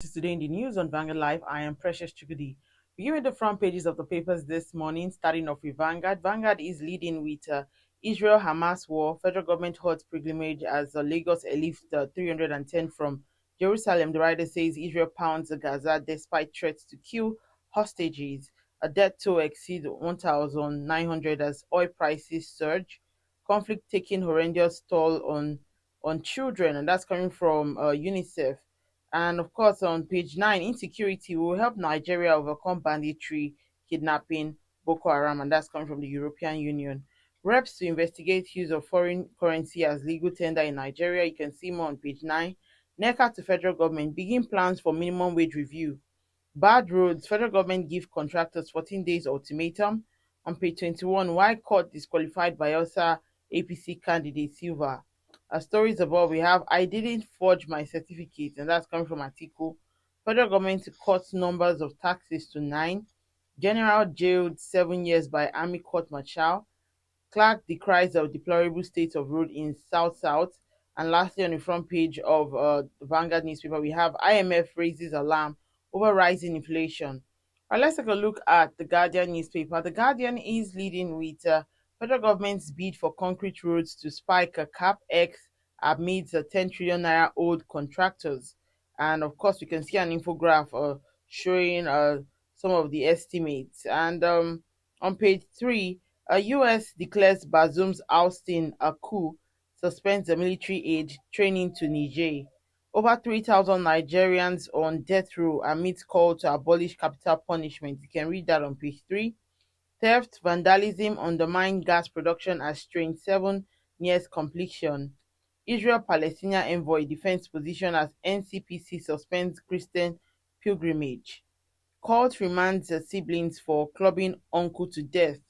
Today in the news on Vanguard Live, I am Precious Chukudi. Viewing the front pages of the papers this morning, starting off with Vanguard. Vanguard is leading with Israel-Hamas war. Federal government holds pilgrimage as Lagos airlifts 310 from Jerusalem. The writer says Israel pounds Gaza despite threats to kill hostages. A death toll exceeds 1,900 as oil prices surge. Conflict taking horrendous toll on children, and that's coming from UNICEF. And of course, on page 9, insecurity will help Nigeria overcome banditry, kidnapping, Boko Haram, and that's coming from the European Union. Reps to investigate use of foreign currency as legal tender in Nigeria. You can see more on page 9. NECA to federal government begin plans for minimum wage review. Bad roads, federal government give contractors 14 days ultimatum. On page 21, why court disqualified Bielsa APC candidate Silva. Stories above, we have I didn't forge my certificate, and that's coming from article. Federal government to cut numbers of taxes to 9. General jailed 7 years by Army court martial. Clark decries of deplorable state of road in South. And lastly, on the front page of the Vanguard newspaper, we have IMF raises alarm over rising inflation. All right, let's take a look at the Guardian newspaper. The Guardian is leading with federal government's bid for concrete roads to spike a cap X amidst 10 trillion naira old contractors. And of course, we can see an infograph showing some of the estimates. And on page 3, US declares Bazoum's ousting a coup, suspends the military aid training to Niger. Over 3,000 Nigerians on death row amidst call to abolish capital punishment. You can read that on page 3. Theft, vandalism undermine gas production as Train 7 nears completion. Israel-Palestinian envoy defends position as NCPC suspends Christian pilgrimage. Court remands siblings for clubbing uncle to death.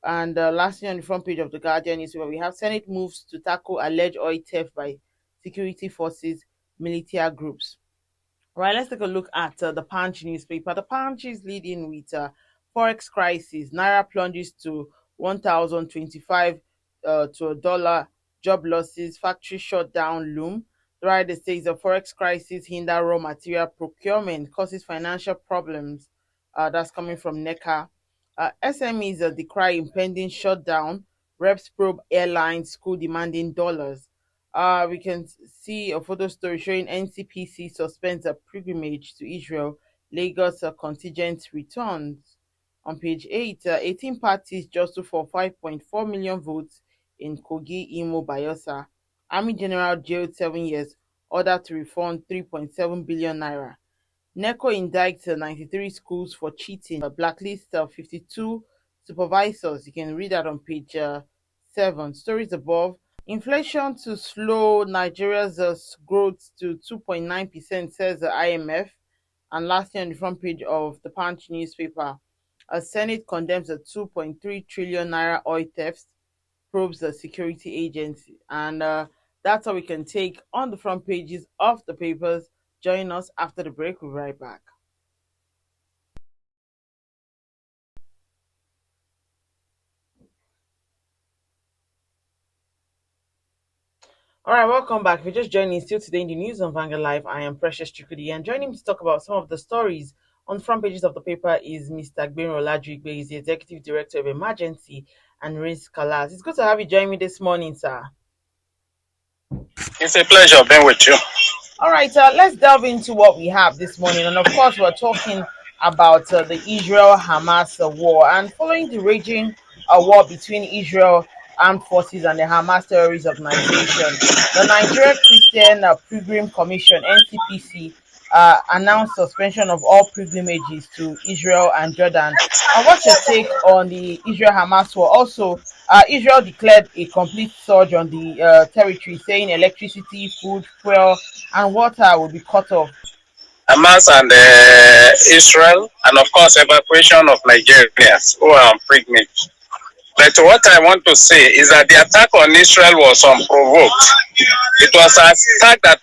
And lastly, on the front page of the Guardian newspaper, we have Senate moves to tackle alleged oil theft by security forces, military groups. All right, let's take a look at the Punch newspaper. The Punch is leading with Forex crisis. Naira plunges to 1,025 to a dollar. Job losses, factory shutdown loom. The writer says the Forex crisis hinder raw material procurement, causes financial problems. That's coming from NECA. SMEs decry impending shutdown. Reps probe airlines, school demanding dollars. We can see a photo story showing NCPC suspends a pilgrimage to Israel. Lagos contingent returns. On page 8, 18 parties jostle for 5.4 million votes in Kogi, Imo, Bayelsa. Army General jailed 7 years, ordered to refund 3.7 billion naira. NECO indicts 93 schools for cheating. Blacklist 52 supervisors. You can read that on page 7. Stories above. Inflation to slow Nigeria's growth to 2.9%, says the IMF. And lastly, on the front page of the Punch newspaper, a Senate condemns a 2.3 trillion naira oil theft, probes the security agency. And that's all we can take on the front pages of the papers. Join us after the break. We'll be right back. All right, welcome back. If you're just joining still today in the news on Vanguard Live, I am Precious Chukudi, and joining me to talk about some of the stories on the front pages of the paper is Mr. Gbero Oladrigbe. He's the Executive Director of Emergency and Risk Alert. It's good to have you join me this morning, sir. It's a pleasure being with you. All right, let's delve into what we have this morning. And of course, we're talking about the Israel-Hamas war. And following the raging war between Israel Armed Forces and the Hamas terrorist organization, the Nigeria Christian Pilgrim Commission, NCPC, announced suspension of all pilgrimages to Israel and Jordan. What's your take on the Israel-Hamas war? Also, Israel declared a complete surge on the territory, saying electricity, food, fuel, and water will be cut off. Hamas and Israel, and of course, evacuation of Nigerians who are on pilgrimage. But what I want to say is that the attack on Israel was unprovoked. It was an attack that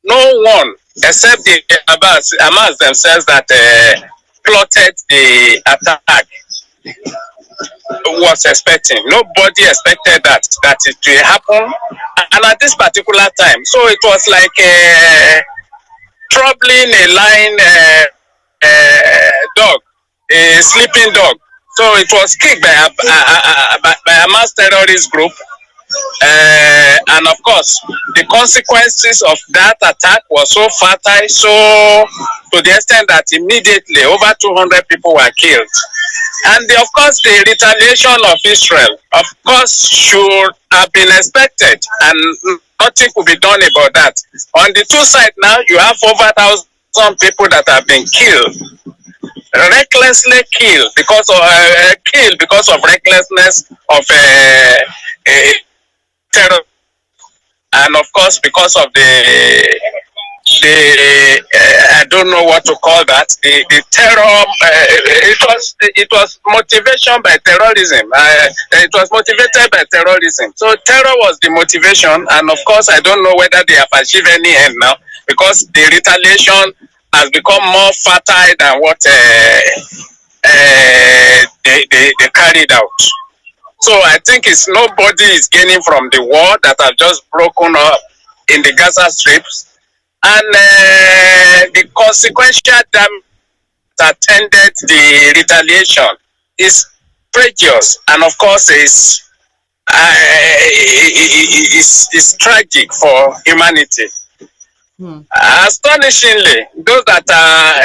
no one, except the Hamas themselves, that plotted the attack, was expecting. Nobody expected that it will happen, and at this particular time. So it was like troubling a lying dog, a sleeping dog. So it was kicked by a mass terrorist group. And of course, the consequences of that attack was so fatal, so to the extent that immediately over 200 people were killed. And of course, the retaliation of Israel, of course, should have been expected, and nothing could be done about that. On the two sides now, you have over 1,000 people that have been killed, recklessly killed because of recklessness of terror, and of course because of the I don't know what to call that, the terror. It was motivation by terrorism. It was motivated by terrorism. So terror was the motivation, and of course I don't know whether they have achieved any end now, because the retaliation has become more fertile than what they carried out. So I think it's nobody is gaining from the war that have just broken up in the Gaza strips, and the consequential damage that attended the retaliation is prejudice, and of course is tragic for humanity. Astonishingly, those that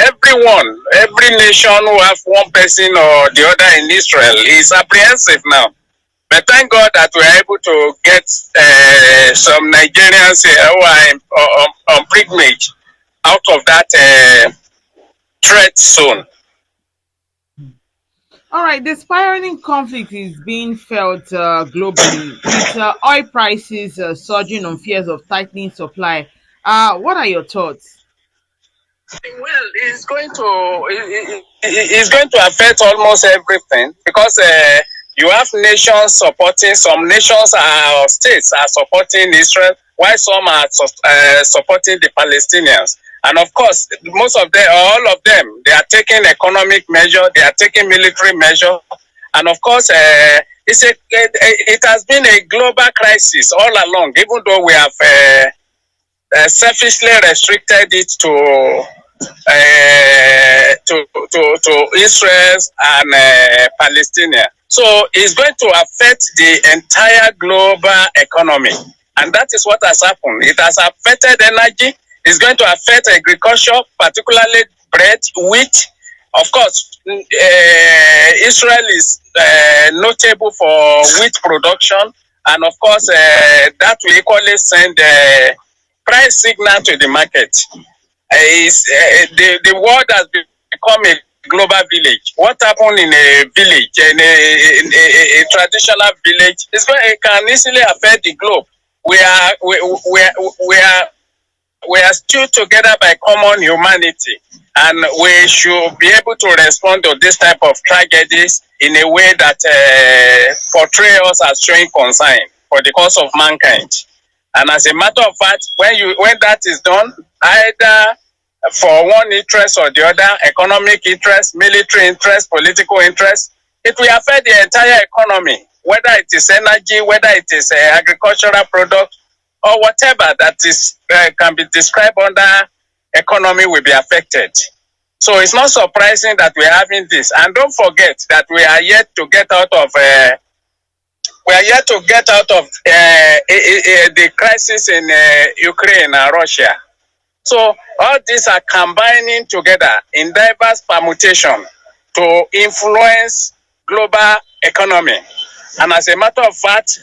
every nation who have one person or the other in Israel is apprehensive now. But thank God that we are able to get some Nigerians who are on pilgrimage out of that threat zone. All right, the spiraling conflict is being felt globally, with oil prices surging on fears of tightening supply. What are your thoughts? Well, it's going to affect almost everything, because you have nations supporting, some nations or states are supporting Israel, while some are supporting the Palestinians. And of course, most of them, all of them, they are taking economic measure, they are taking military measure, and of course, it has been a global crisis all along, even though we have selfishly restricted it to Israel and Palestine. So it's going to affect the entire global economy, and that is what has happened. It has affected energy. It's going to affect agriculture, particularly bread, wheat. Of course, Israel is notable for wheat production, and of course, that will equally send a price signal to the market. The world has become a global village. What happened in a village, in a traditional village, it can easily affect the globe. We are still together by common humanity, and we should be able to respond to this type of tragedies in a way that portray us as showing concern for the cause of mankind. And as a matter of fact, when that is done, either for one interest or the other, economic interest, military interest, political interest, it will affect the entire economy, whether it is energy, whether it is agricultural product, or whatever that is can be described under economy will be affected. So it's not surprising that we're having this. And don't forget that we are yet to get out of the crisis in Ukraine and Russia. So all these are combining together in diverse permutation to influence global economy. And as a matter of fact,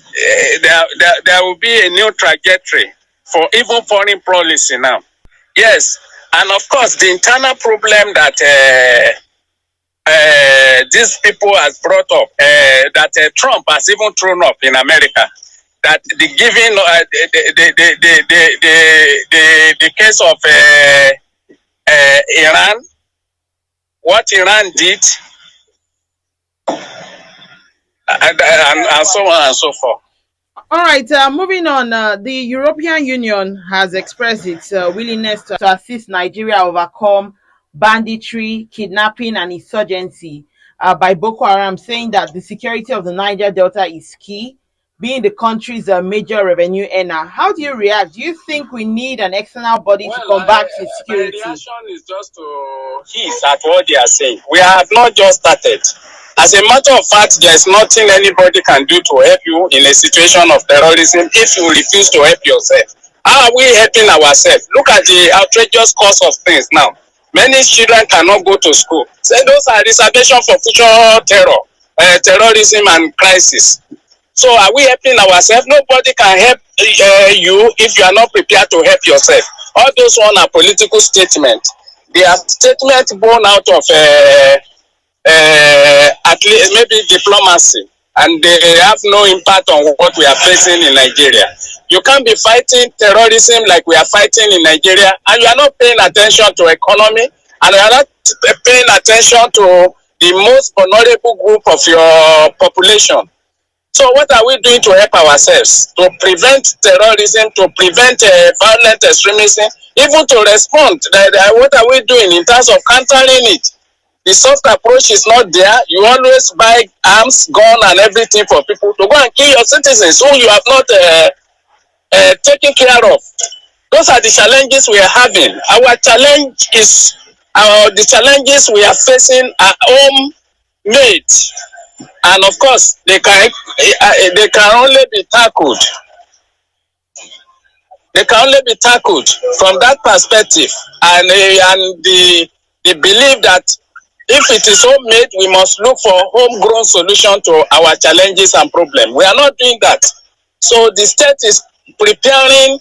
there will be a new trajectory for even foreign policy now. Yes, and of course, the internal problem that these people has brought up, that Trump has even thrown up in America, that the giving the case of Iran, what Iran did, and so on and so forth. All right, moving on. The European Union has expressed its willingness to assist Nigeria overcome banditry, kidnapping, and insurgency by Boko Haram, saying that the security of the Niger Delta is key being the country's major revenue earner. How do you react? Do you think we need an external body to combat insecurity? My reaction is just to hiss at what they are saying. We have not just started. As a matter of fact, there is nothing anybody can do to help you in a situation of terrorism if you refuse to help yourself. How are we helping ourselves? Look at the outrageous cost of things now. Many children cannot go to school. So those are reservations for future terrorism and crisis. So are we helping ourselves? Nobody can help you if you are not prepared to help yourself. All those one are political statements. They are statements born out of at least maybe diplomacy, and they have no impact on what we are facing in Nigeria. You can't be fighting terrorism like we are fighting in Nigeria, and you are not paying attention to economy, and you are not paying attention to the most vulnerable group of your population. So what are we doing to help ourselves, to prevent terrorism, to prevent violent extremism, even to respond? What are we doing in terms of countering it? The soft approach is not there. You always buy arms, gun, and everything for people to go and kill your citizens who you have not taken care of. Those are the challenges we are having. Our challenge is the challenges we are facing are home-made. And of course, they can only be tackled. They can only be tackled from that perspective, and the belief that if it is homemade, we must look for homegrown solution to our challenges and problems. We are not doing that. So the state is preparing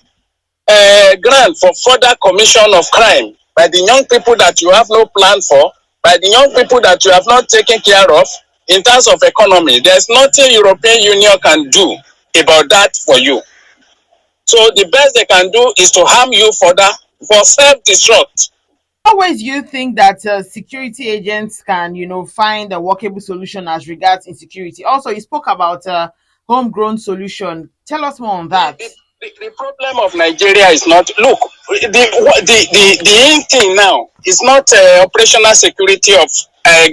a grant for further commission of crime by the young people that you have no plan for, by the young people that you have not taken care of. In terms of economy, there's nothing European Union can do about that for you. So the best they can do is to harm you further for self-destruct. What ways do you think that security agents can, find a workable solution as regards insecurity? Also, you spoke about homegrown solution. Tell us more on that. The problem of Nigeria is not, look, the thing now is not operational security of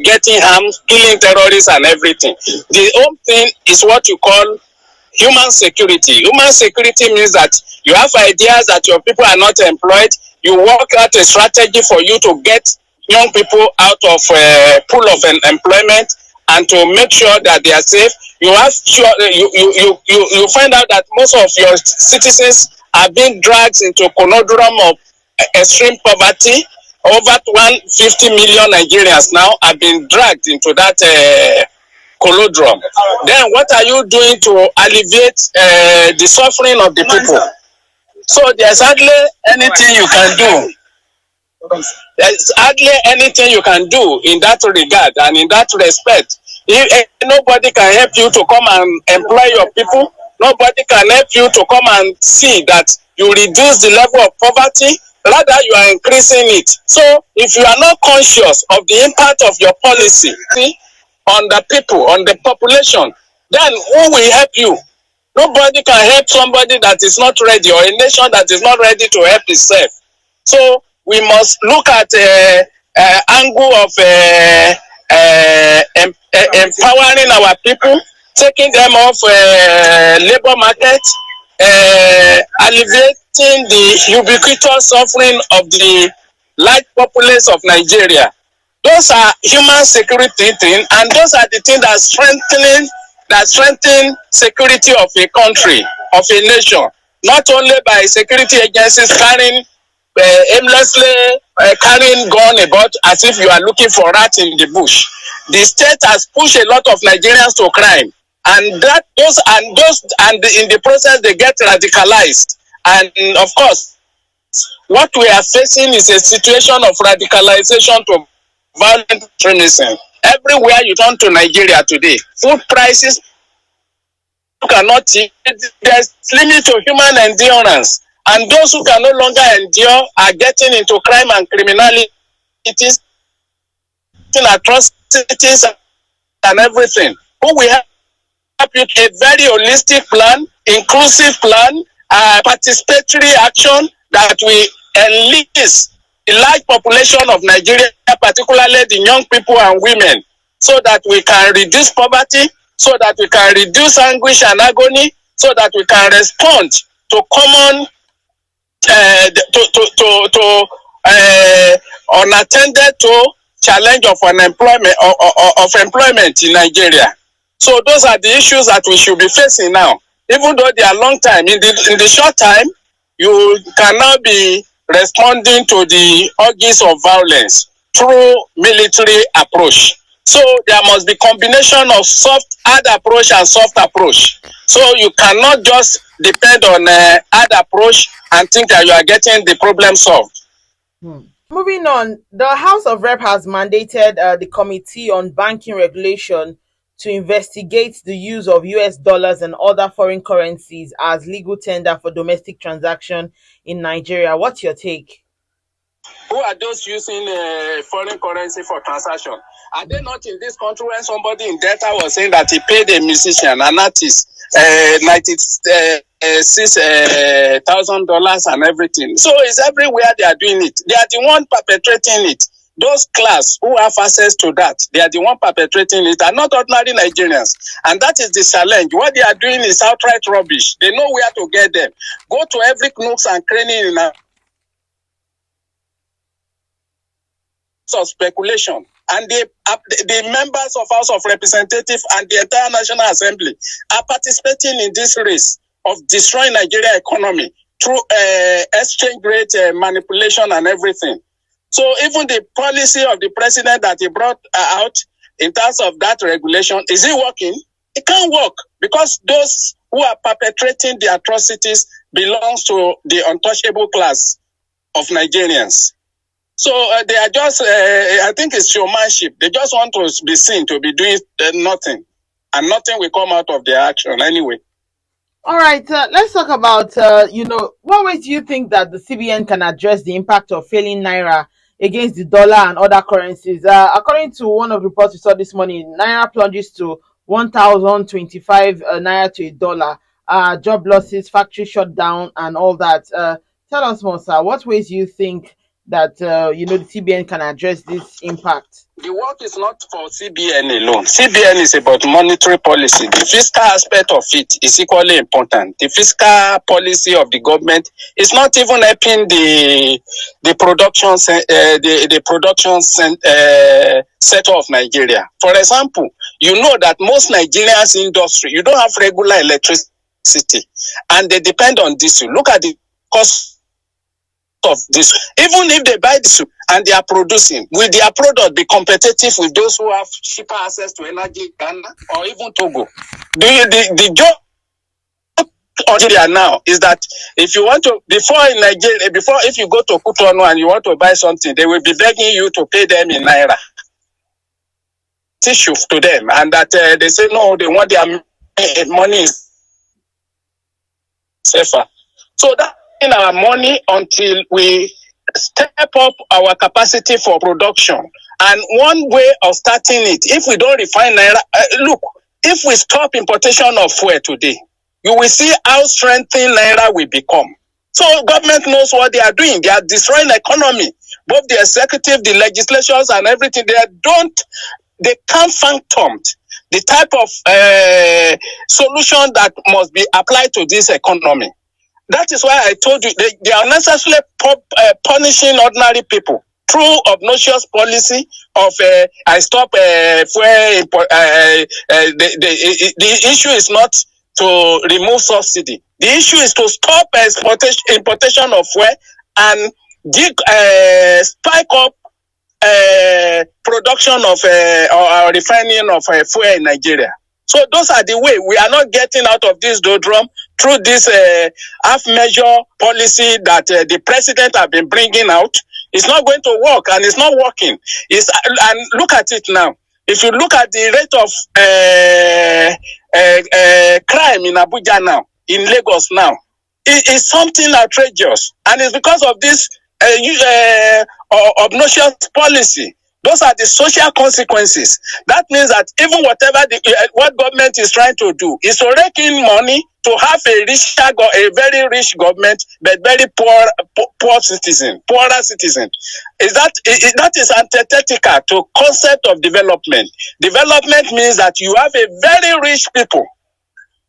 getting harmed, killing terrorists and everything. The whole thing is what you call human security. Human security means that you have ideas that your people are not employed. You work out a strategy for you to get young people out of pool of employment and to make sure that they are safe. You find out that most of your citizens are being dragged into conundrum of extreme poverty. Over 150 million Nigerians now have been dragged into that conundrum. Then what are you doing to alleviate the suffering of the people? So there's hardly anything you can do. There's hardly anything you can do in that regard and in that respect. If nobody can help you to come and employ your people, nobody can help you to come and see that you reduce the level of poverty, rather you are increasing it. So if you are not conscious of the impact of your policy on the people, on the population, then who will help you? Nobody can help somebody that is not ready, or a nation that is not ready to help itself. So we must look at angle of empowering our people, taking them off labor market, alleviating the ubiquitous suffering of the large populace of Nigeria. Those are human security things, and those are the things that strengthen security of a country, of a nation. Not only by security agencies carrying aimlessly carrying gun about as if you are looking for rats in the bush. The state has pushed a lot of Nigerians to crime, and in the process they get radicalized. And of course, what we are facing is a situation of radicalization to violent extremism. Everywhere you turn to Nigeria today, food prices cannot see. There's limit to human endurance. And those who can no longer endure are getting into crime and criminality, atrocities and everything. Who will help you a very holistic plan, inclusive plan, participatory action that will enlist the large population of Nigeria, particularly the young people and women, so that we can reduce poverty, so that we can reduce anguish and agony, so that we can respond to common unattended to challenge of unemployment of employment in Nigeria. So those are the issues that we should be facing now. Even though they are long time, in the short time, you cannot be responding to the urges of violence through military approach. So there must be combination of hard approach and soft approach. So you cannot just depend on hard approach and think that you are getting the problem solved. Moving on, the House of Rep has mandated the Committee on Banking Regulation to investigate the use of US dollars and other foreign currencies as legal tender for domestic transaction in Nigeria. What's your take? Who are those using foreign currency for transaction? Are they not in this country when somebody in Delta was saying that he paid a musician, an artist, $96,000 and everything? So it's everywhere they are doing it. They are the one perpetrating it. Those class who have access to that, they are the one perpetrating it, and not ordinary Nigerians. And that is the challenge. What they are doing is outright rubbish. They know where to get them. Go to every nooks and cranny in of speculation, and the members of House of Representatives and the entire National Assembly are participating in this race of destroying Nigeria economy through exchange rate manipulation and everything. So even the policy of the president that he brought out in terms of that regulation, is it working? It can't work, because those who are perpetrating the atrocities belongs to the untouchable class of Nigerians. So they are just, I think it's showmanship. They just want to be seen to be doing nothing, and nothing will come out of their action anyway. All right, let's talk about, what ways do you think that the CBN can address the impact of failing Naira against the dollar and other currencies? According to one of the reports we saw this morning, Naira plunges to 1,025 Naira to a dollar. Job losses, factory shut down, and all that. Tell us more, sir. What ways do you think that the CBN can address this impact? The work is not for CBN alone. CBN is about monetary policy. The fiscal aspect of it is equally important. The fiscal policy of the government is not even helping the production sector of Nigeria. For example, you know that most Nigerians industry, you don't have regular electricity, and they depend on diesel. Look at the cost of this. Even if they buy this and they are producing, will their product be competitive with those who have cheaper access to energy, Ghana or even Togo? The job of Nigeria now is that if you want to, if you go to Cotonou and you want to buy something, they will be begging you to pay them in Naira. Issue to them, and that they say no, they want their money is safer. So that in our money until we step up our capacity for production. And one way of starting it, if we don't refine Naira, look, if we stop importation of fuel today, you will see how strengthened Naira will become. So government knows what they are doing. They are destroying the economy. Both the executive, the legislatures, and everything. They can't fathom the type of solution that must be applied to this economy. That is why I told you they are necessarily punishing ordinary people through obnoxious policy of I stop fuel. The issue is not to remove subsidy. The issue is to stop importation of fuel and spike up production of or refining of fuel in Nigeria. So those are the way. We are not getting out of this doldrum through this half-measure policy that the president have been bringing out. It's not going to work, and it's not working. And look at it now. If you look at the rate of crime in Abuja now, in Lagos now, it is something outrageous, and it's because of this obnoxious policy. Those are the social consequences. That means that even whatever what government is trying to do is to rake in money to have a very rich government, but very poorer citizen. That is antithetical to concept of development. Development means that you have a very rich people,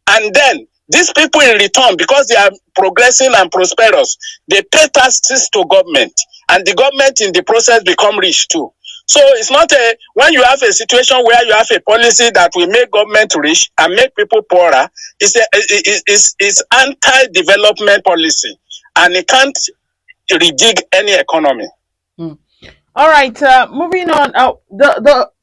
and then these people in return, because they are progressing and prosperous, they pay taxes to government, and the government in the process become rich too. So it's not when you have a situation where you have a policy that will make government rich and make people poorer, it's anti-development policy, and it can't rejig any economy. All right, moving on.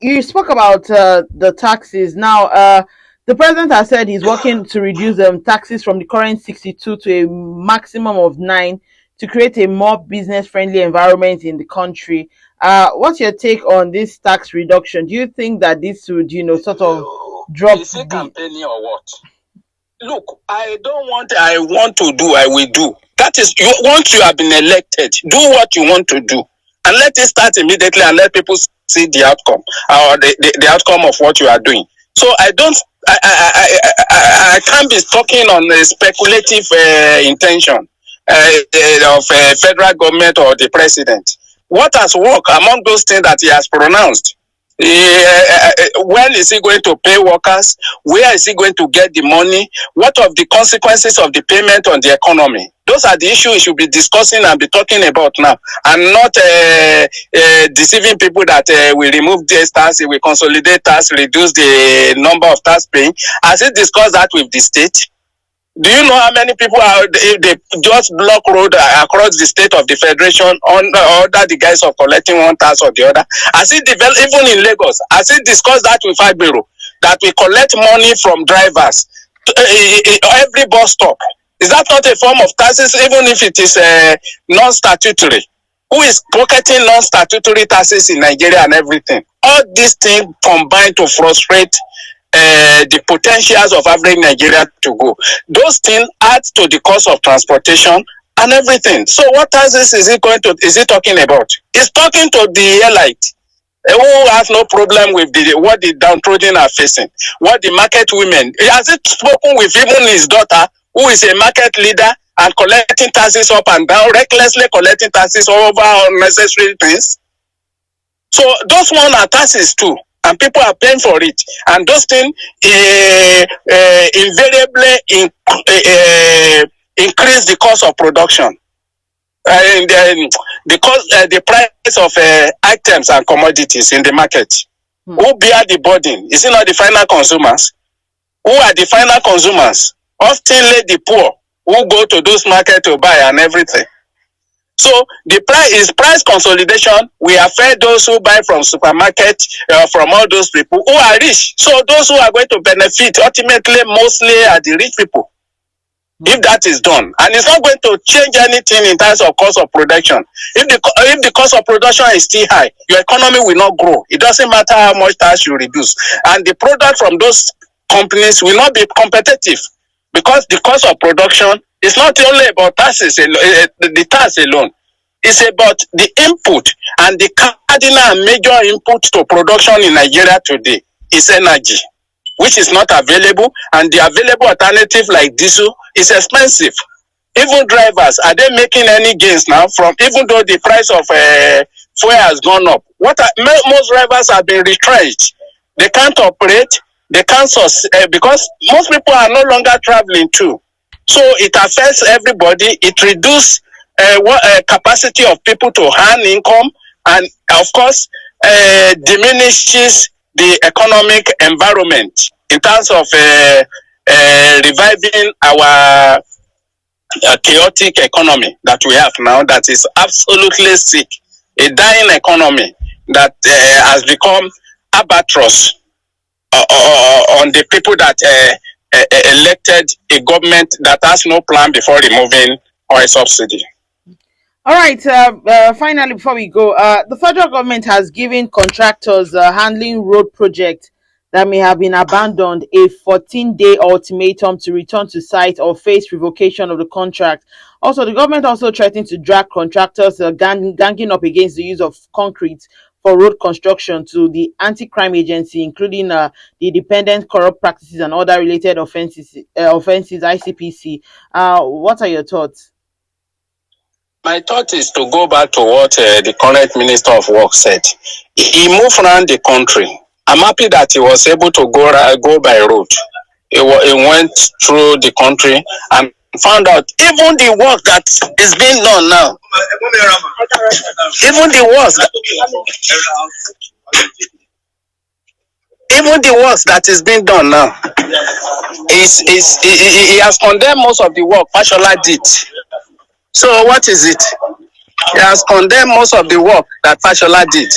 You spoke about the taxes. Now, the president has said he's working to reduce taxes from the current 62 to a maximum of 9 to create a more business-friendly environment in the country. What's your take on this tax reduction? Do you think that this would, sort of drop? Is it campaigning or what? Look, I want to do, I will do. That is, once you have been elected, do what you want to do. And let it start immediately and let people see the outcome, or the outcome of what you are doing. So I can't be talking on a speculative intention of federal government or the president. What has worked among those things that he has pronounced? When is he going to pay workers? Where is he going to get the money? What of the consequences of the payment on the economy? Those are the issues we should be discussing and be talking about now, and not deceiving people that we remove this tax, we consolidate tax, reduce the number of tax paying. Has he discussed that with the state? Do you know how many people they just block road across the state of the federation under the guise of collecting one tax or the other? Has it developed, even in Lagos, has it discussed that with Agbero, that we collect money from drivers every bus stop? Is that not a form of taxes, even if it is non-statutory? Who is pocketing non-statutory taxes in Nigeria and everything? All these things combine to frustrate the potentials of average Nigeria to go. Those things add to the cost of transportation and everything. So what taxes is he talking about? He's talking to the elite who has no problem with what the downtrodden are facing, what the market women. Has he spoken with even his daughter, who is a market leader and collecting taxes up and down, recklessly collecting taxes over unnecessary things? So those ones are taxes too, and people are paying for it. And those things invariably increase the cost of production. Because the price of items and commodities in the market. Who bear the burden? Is it not the final consumers? Who are the final consumers? Often the poor who go to those markets to buy and everything. So the price consolidation will affect those who buy from supermarket, from all those people who are rich. So those who are going to benefit ultimately mostly are the rich people. If that is done, and it's not going to change anything in terms of cost of production. If the cost of production is still high, your economy will not grow. It doesn't matter how much tax you reduce, and the product from those companies will not be competitive, because the cost of production is not only about taxes, the tax alone. It's about the input, and the cardinal and major input to production in Nigeria today is energy, which is not available, and the available alternative like diesel is expensive. Even drivers, are they making any gains now from, even though the price of fuel has gone up? Most drivers have been retrenched. They can't operate, they can't because most people are no longer traveling too. So it affects everybody. It reduces capacity of people to earn income, and of course diminishes the economic environment in terms of reviving our chaotic economy that we have now, that is absolutely sick, a dying economy that has become albatross on the people that elected a government that has no plan before removing oil subsidy. All right, finally, before we go, the federal government has given contractors handling road projects that may have been abandoned a 14-day ultimatum to return to site or face revocation of the contract. Also, the government also threatened to drag contractors ganging up against the use of concrete for road construction to the anti-crime agency, including the dependent corrupt practices and other related offenses ICPC. What are your thoughts? My thought is to go back to what the current Minister of Work said. He moved around the country. I'm happy that he was able to go by road. He went through the country and found out even the work that is being done now. Even the work that is being done now. He has condemned most of the work Fashola did. So what is it? He has condemned most of the work that Fashola did.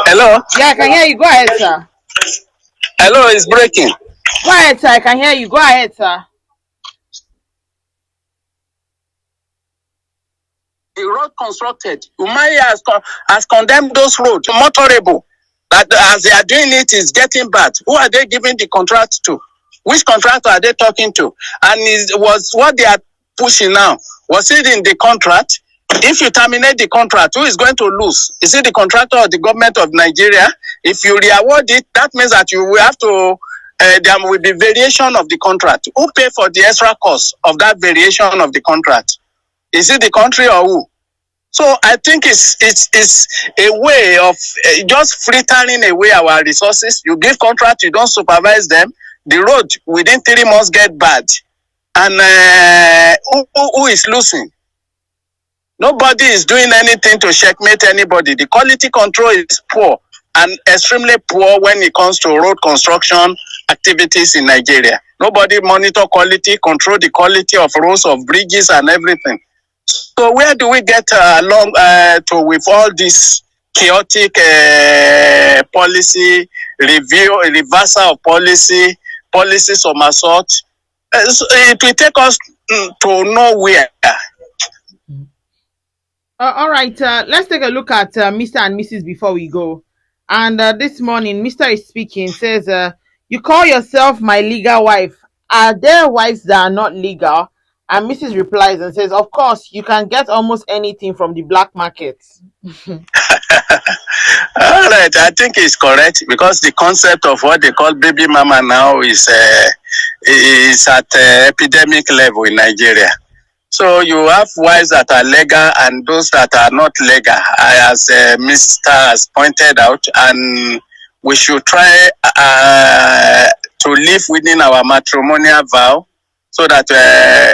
Hello? Yeah, I can hear you. Go ahead, sir. Hello, it's breaking. Go ahead, sir. I can hear you. Go ahead, sir. The road constructed, Umari has condemned those roads, motorable. That as they are doing it is getting bad. Who are they giving the contract to? Which contractor are they talking to? And was what they are pushing now, was it in the contract? If you terminate the contract, who is going to lose? Is it the contractor or the government of Nigeria? If you re-award it, that means that you will have to, there will be variation of the contract. Who pay for the extra cost of that variation of the contract? Is it the country or who? So I think it's a way of just frittering away our resources. You give contract, you don't supervise them. The road within 3 months get bad. And who is losing? Nobody is doing anything to checkmate anybody. The quality control is poor and extremely poor when it comes to road construction activities in Nigeria. Nobody monitor quality, control the quality of roads, of bridges and everything. So where do we get along to with all this chaotic policy review, reversal of policy, policy somersault? It will take us to nowhere. All right, let's take a look at Mr. and Mrs. before we go. And this morning, Mr. is speaking, says, you call yourself my legal wife. Are there wives that are not legal? And Mrs. replies and says, of course, you can get almost anything from the black market. All right, I think it's correct because the concept of what they call baby mama now is at epidemic level in Nigeria. So you have wives that are legal and those that are not legal, as Mr. has pointed out, and we should try to live within our matrimonial vow so that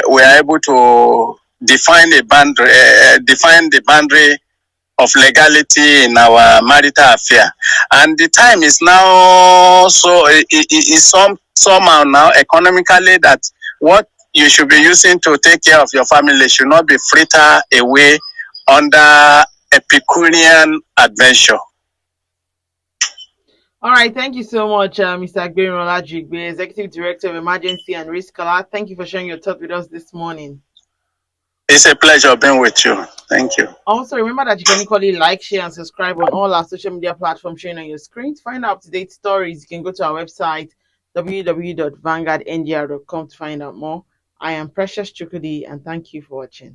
we are able to define the boundary of legality in our marital affair. And the time is now so somehow now economically that what you should be using to take care of your family should not be frittered away under Epicurean adventure. All right, thank you so much, Mr. Agberirola Jigbe, Executive Director of Emergency and Risk Alert. Thank you for sharing your thoughts with us this morning. It's a pleasure being with you. Thank you. Also, remember that you can equally like, share, and subscribe on all our social media platforms showing on your screen. To find out up-to-date stories, you can go to our website, www.vanguardndr.com, to find out more. I am Precious Chukudi, and thank you for watching.